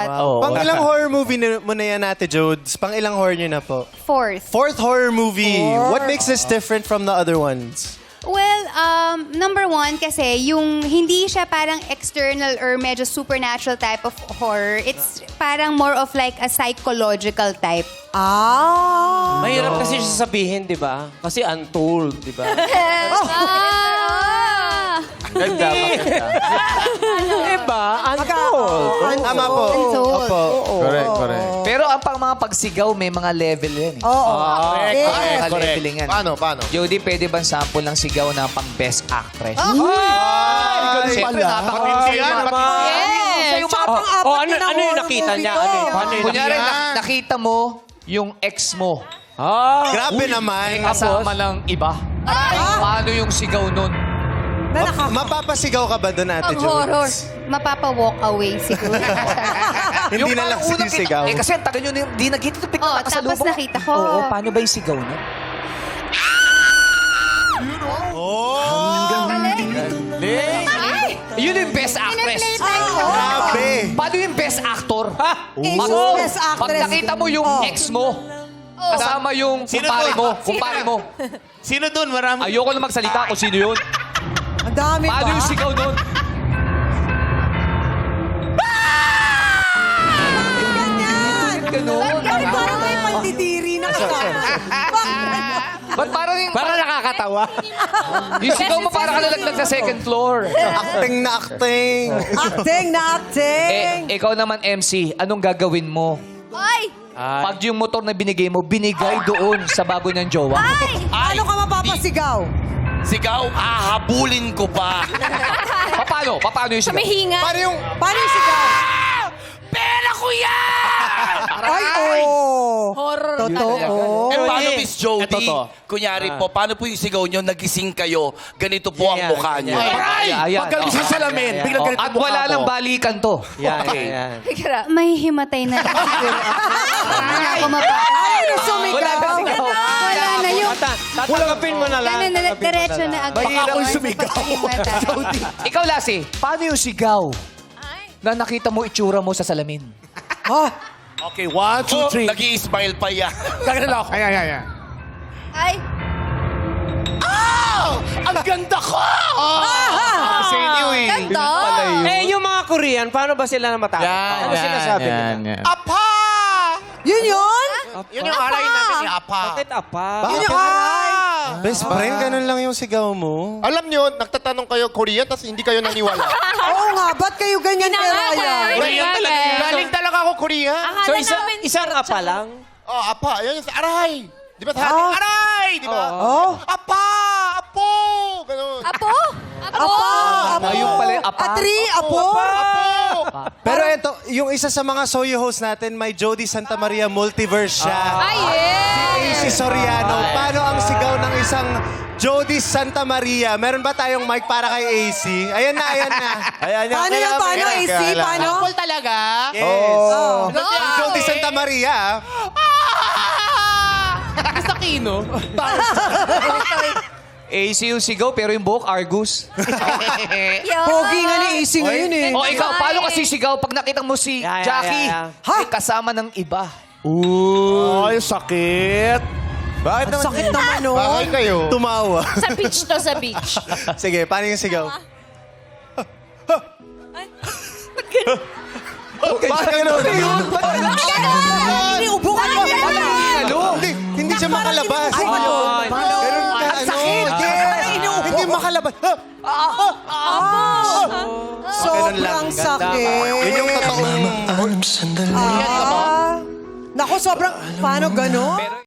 Wow. Pang ilang horror movie mo na yan, Ate Jodes? Pang ilang horror nyo na po? Fourth horror movie. What makes this different from the other ones? Well, number one kasi yung hindi siya parang external or medyo supernatural type of horror. It's parang more of like a psychological type. Mahirap kasi siya sabihin, di ba? Kasi untold, di ba? Ganda, maganda. Diba? Untold. Tama po. Untold. Opo. Correct. Pero ang pang mga pagsigaw, may mga level yan eh. Correct. Leveling yan. Paano? Jody, pwede bang sample ng sigaw na pang best actress? Siyempre, napakatindi yan. Ano yung nakita niya? Kunyari, nakita mo yung ex mo. Grabe naman. Kasama ng iba. Paano yung sigaw nun? Mapapasigaw ka ba doon, Ate Pag Jodes? horror, mapapa-walk away siguro. Hindi na lang unang sigaw. Eh kasi ang tagal nyo, di nakita ito. Tapos nakita ko. Oo, paano ba yung sigaw nun? Yun yung best actress. Grabe. Paano yung best actor? Best actress. Pag nakita mo yung ex mo, kasama yung kumpare mo. Sino doon? Marami. Ayoko na magsalita kung sino yun. Ang dami Paano yung sigaw nun? Ganun. Parang may pandidiri na kasama. Ba't parang yung... Parang nakakatawa. Yung sigaw mo parang kalaglag sa second floor. Acting na acting. Acting na acting. Ikaw naman, MC, anong gagawin mo? Ay! Pag yung motor na binigay mo, binigay doon sa bago niyang jowa. Ano ka mapapasigaw? Sigaw, hahabulin ko pa. Paano? Paano yung sigaw? Paano yung... Paano yung sigaw? Pera ko yan! Ay, Horror. Totoo. Paano, Miss Jody? Eto to. Kunyari po, paano po yung sigaw nyo, nagising kayo, ganito po ang mukha nyo. Ayan. Paggaling sa salamin, biglang ganito At ang mukha wala mo. nang balikan to. Yan. May himatay na lang siguro ako. Hindi na ako mapapasigaw. Ay, sumigaw. Wala nang sigaw. Wala na yung... Tatanggapin mo na lang. Ganun na, diretso na agad. Baka ako'y sumigaw. Ikaw, Lassie, paano yung sigaw na nakita mo itsura mo sa salamin? Okay, 1, 2, 3. Nag-i-smile pa yan. Ganun ako. Ayan. Ay! Ang ganda ko! Kasi anyway. Ganda! Eh, yung mga Korean, paano ba sila namatay? Ano sinasabi nila? Apa! Yun yun? Yun yung alay namin ni Apa. Bakit apa? Yun yung aray. Best friend, ganun lang yung sigaw mo. Alam nyo, nagtatanong kayo Korean, tapos hindi kayo naniwala. Oo nga, ba't kayo ganyan kay Ryan? Korean talaga. Galing talaga ako Korean. So, isang apa lang? Oh, Apa. Yan yung sa aray. Di ba sa atin? Aray! Di ba? Oh? Apa! Apo! Ganun. Apo? Yung pala yung apa. Atri, apo. Apo! Pero ito, yung isa sa mga Soyo host natin, may Jody Santa Maria multiverse siya. Si Soriano. Paano ang sigaw ng isang Jody Santa Maria? Meron ba tayong mic para kay AC? Ayan na. Paano yung paano, AC? Paano? Apple talaga? Yes. Go! Ang Jody Santa Maria. Sa kino? AC yung sigaw, pero yung buhok, Argus. Pogi nga ni AC ngayon eh. O ikaw, paano kasi sigaw pag nakita mo si Yeah, Jackie? yeah. May kasama ng iba. Ay, sakit. Bakit Ang sakit naman nun. Bakit kayo? Tumawa. Sa beach to, sa beach. Sige, paano yung sigaw? Bakit ganun? Ubo ka na yan. Hindi siya makalabas. Ay, Ganun ka, ano? Yes. Hindi makalabas. Sobrang sakit. Yun yung totoong... Naku, sobrang... Paano gano'n?